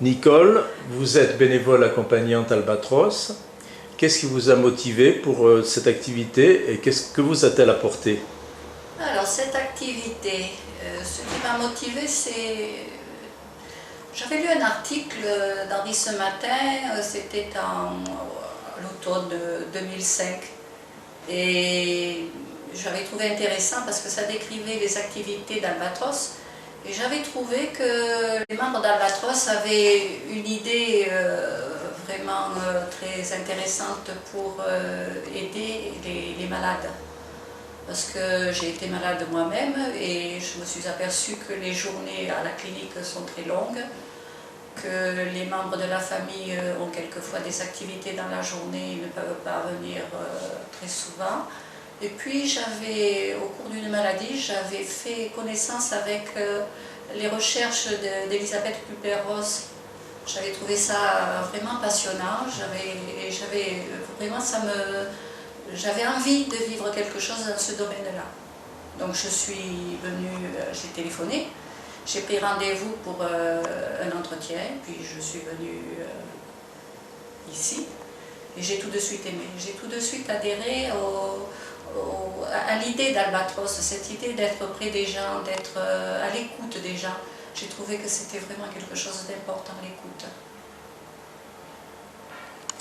Nicole, vous êtes bénévole accompagnante Albatros. Qu'est-ce qui vous a motivé pour cette activité et qu'est-ce que vous a-t-elle apporté? Alors cette activité, ce qui m'a motivée, c'est... J'avais lu un article d'Henri ce matin, c'était à l'automne 2005, et j'avais trouvé intéressant parce que ça décrivait les activités d'Albatros, et j'avais trouvé que les membres d'Albatros avaient une idée vraiment très intéressante pour aider les malades. Parce que j'ai été malade moi-même et je me suis aperçue que les journées à la clinique sont très longues, que les membres de la famille ont quelquefois des activités dans la journée et ne peuvent pas venir très souvent. Et puis au cours d'une maladie, j'avais fait connaissance avec les recherches d'Elisabeth Kübler-Ross. J'avais trouvé ça vraiment passionnant, j'avais envie de vivre quelque chose dans ce domaine-là. Donc je suis venue, j'ai téléphoné, j'ai pris rendez-vous pour un entretien, puis je suis venue ici et j'ai tout de suite aimé. J'ai tout de suite adhéré à l'idée d'Albatros, cette idée d'être près des gens, d'être à l'écoute des gens. J'ai trouvé que c'était vraiment quelque chose d'important, l'écoute.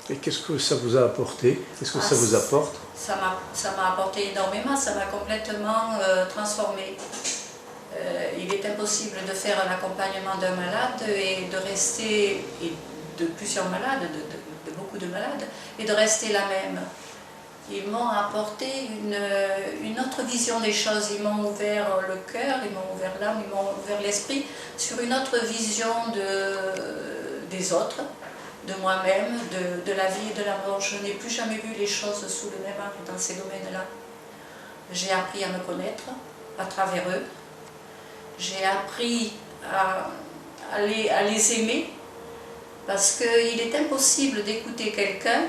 Et qu'est-ce que ça vous a apporté? Qu'est-ce que ça vous apporte? Ça m'a apporté énormément, ça m'a complètement transformée. Il est impossible de faire un accompagnement d'un malade et de rester, et de plusieurs malades, de beaucoup de malades, et de rester la même. Ils m'ont apporté une autre vision des choses, ils m'ont ouvert le cœur, ils m'ont ouvert l'âme, ils m'ont ouvert l'esprit sur une autre vision des autres, de moi-même, de la vie et de la mort. Je n'ai plus jamais vu les choses sous le même angle dans ces domaines-là. J'ai appris à me connaître à travers eux. J'ai appris à les aimer, parce qu'il est impossible d'écouter quelqu'un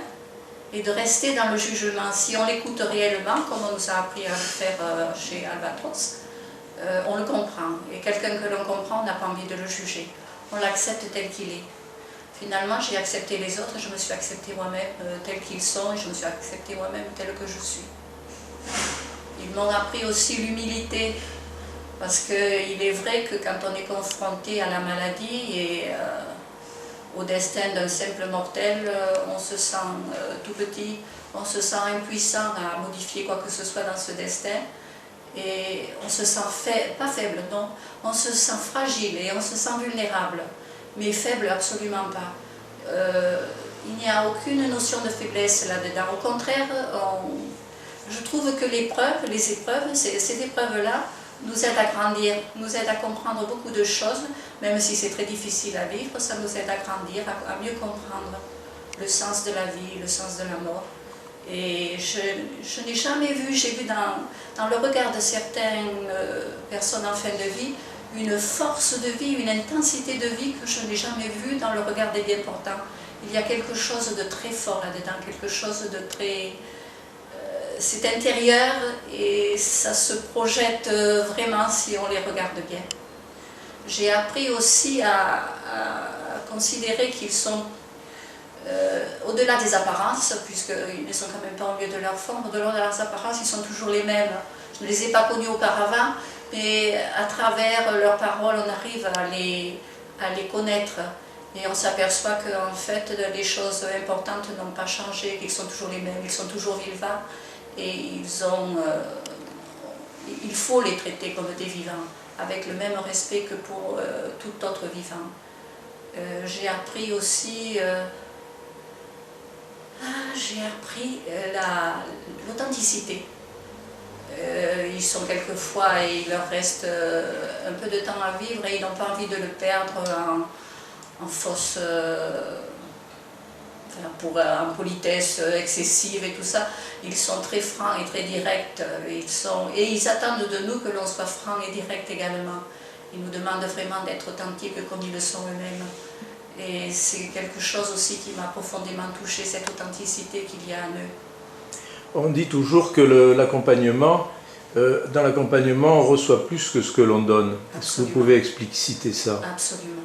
et de rester dans le jugement. Si on l'écoute réellement, comme on nous a appris à le faire chez Albatros, on le comprend. Et quelqu'un que l'on comprend, on n'a pas envie de le juger. On l'accepte tel qu'il est. Finalement, j'ai accepté les autres, je me suis acceptée moi-même tel qu'ils sont, et je me suis acceptée moi-même tel que je suis. Ils m'ont appris aussi l'humilité, parce qu'il est vrai que quand on est confronté à la maladie et au destin d'un simple mortel, on se sent tout petit, on se sent impuissant à modifier quoi que ce soit dans ce destin, et on se sent pas faible, non, on se sent fragile et on se sent vulnérable. Mais faible, absolument pas. Il n'y a aucune notion de faiblesse là-dedans. Au contraire, je trouve que les épreuves, ces épreuves-là, nous aident à grandir, nous aident à comprendre beaucoup de choses, même si c'est très difficile à vivre, ça nous aide à grandir, à mieux comprendre le sens de la vie, le sens de la mort. Et je n'ai jamais vu, j'ai vu dans le regard de certaines personnes en fin de vie, une force de vie, une intensité de vie que je n'ai jamais vue dans le regard des bien-portants. Il y a quelque chose de très fort là-dedans, quelque chose de très... c'est intérieur et ça se projette vraiment si on les regarde bien. J'ai appris aussi à considérer qu'ils sont au-delà des apparences, puisqu'ils ne sont quand même pas au mieux de leur forme, au-delà de leurs apparences, ils sont toujours les mêmes. Je ne les ai pas connus auparavant, mais à travers leurs paroles, on arrive à les connaître. Et on s'aperçoit qu'en fait, les choses importantes n'ont pas changé, qu'ils sont toujours les mêmes, ils sont toujours vivants. Et il faut les traiter comme des vivants, avec le même respect que pour tout autre vivant. J'ai appris aussi... l'authenticité. Ils sont quelquefois, et il leur reste un peu de temps à vivre et ils n'ont pas envie de le perdre en fausse, en politesse excessive et tout ça. Ils sont très francs et très directs, et ils attendent de nous que l'on soit franc et direct également. Ils nous demandent vraiment d'être authentiques comme ils le sont eux-mêmes. Et c'est quelque chose aussi qui m'a profondément touchée, cette authenticité qu'il y a en eux. On dit toujours que l'accompagnement, dans l'accompagnement, on reçoit plus que ce que l'on donne. Est-ce que vous pouvez expliciter ça? Absolument.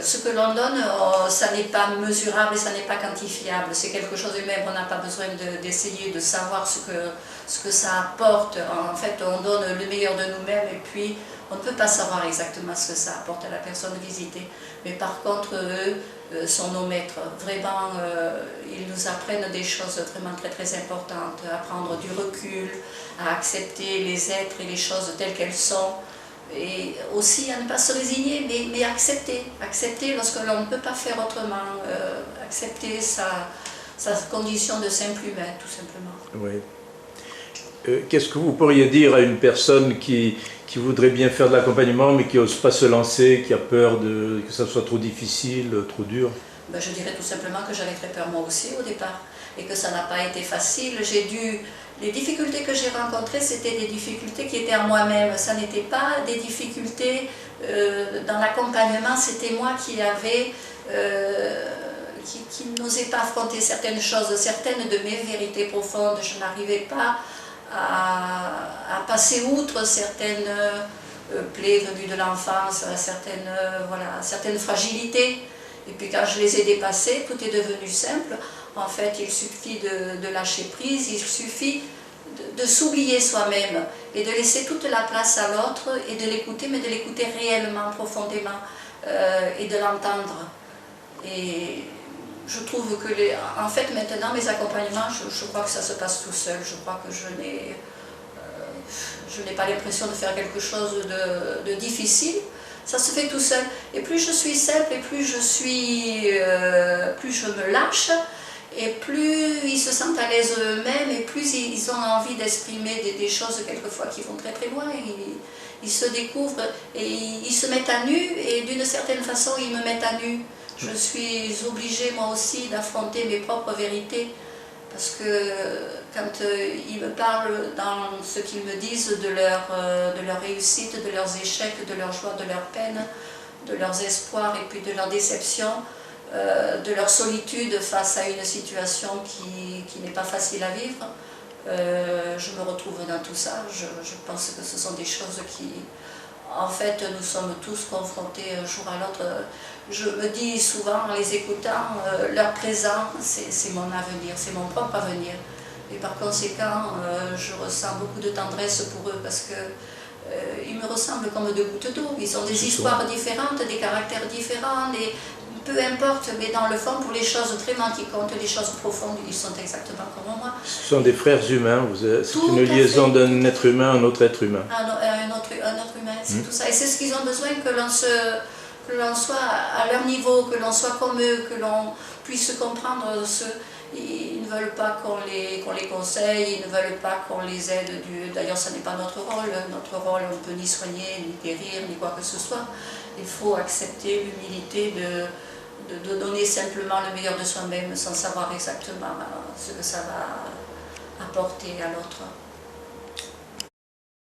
Ce que l'on donne, ça n'est pas mesurable et ça n'est pas quantifiable. C'est quelque chose de même, on n'a pas besoin d'essayer de savoir ce que ça apporte. En fait, on donne le meilleur de nous-mêmes et puis on ne peut pas savoir exactement ce que ça apporte à la personne visitée. Mais par contre, eux sont nos maîtres. Vraiment, ils nous apprennent des choses vraiment très très importantes. À prendre du recul, à accepter les êtres et les choses telles qu'elles sont. Et aussi à ne pas se résigner, mais accepter lorsque l'on ne peut pas faire autrement, accepter sa condition de simple humain, tout simplement. Oui. Qu'est-ce que vous pourriez dire à une personne qui voudrait bien faire de l'accompagnement, mais qui n'ose pas se lancer, qui a peur que ça soit trop difficile, trop dur? Ben, je dirais tout simplement que j'avais très peur moi aussi au départ, et que ça n'a pas été facile. Les difficultés que j'ai rencontrées, c'était des difficultés qui étaient en moi-même. Ça n'était pas des difficultés dans l'accompagnement, c'était moi qui n'osais pas affronter certaines choses, certaines de mes vérités profondes. Je n'arrivais pas à passer outre certaines plaies venues de l'enfance, certaines fragilités. Et puis quand je les ai dépassées, tout est devenu simple. En fait, il suffit de lâcher prise, il suffit de s'oublier soi-même et de laisser toute la place à l'autre et de l'écouter, mais de l'écouter réellement, profondément et de l'entendre. Et je trouve que, en fait, maintenant, mes accompagnements, je crois que ça se passe tout seul. Je crois que je n'ai pas l'impression de faire quelque chose de difficile. Ça se fait tout seul. Et plus je suis simple, et plus je me lâche, et plus ils se sentent à l'aise eux-mêmes, et plus ils ont envie d'exprimer des choses quelquefois qui vont très très loin. Ils se découvrent et ils se mettent à nu, et d'une certaine façon ils me mettent à nu. Je suis obligée moi aussi d'affronter mes propres vérités, parce que quand ils me parlent dans ce qu'ils me disent de leur réussite, de leurs échecs, de leur joie, de leur peine, de leurs espoirs et puis de leurs déceptions, de leur solitude face à une situation qui n'est pas facile à vivre, je me retrouve dans tout ça. Je pense que ce sont des choses qui, en fait, nous sommes tous confrontés un jour à l'autre. Je me dis souvent en les écoutant, leur présent, c'est mon avenir, c'est mon propre avenir. Et par conséquent, je ressens beaucoup de tendresse pour eux parce qu'ils me ressemblent comme deux gouttes d'eau. Ils ont des histoires différentes, des caractères différents, peu importe, mais dans le fond, pour les choses vraiment qui comptent, les choses profondes, ils sont exactement comme moi. Ce sont des frères humains, c'est une liaison d'un être humain à un autre être humain. Un autre humain, c'est tout ça. Et c'est ce qu'ils ont besoin, que l'on soit à leur niveau, que l'on soit comme eux, que l'on puisse comprendre ils ne veulent pas qu'on les conseille, ils ne veulent pas qu'on les aide. D'ailleurs, ce n'est pas notre rôle. Notre rôle, on ne peut ni soigner, ni guérir, ni quoi que ce soit. Il faut accepter l'humilité de donner simplement le meilleur de soi-même sans savoir exactement ce que ça va apporter à l'autre.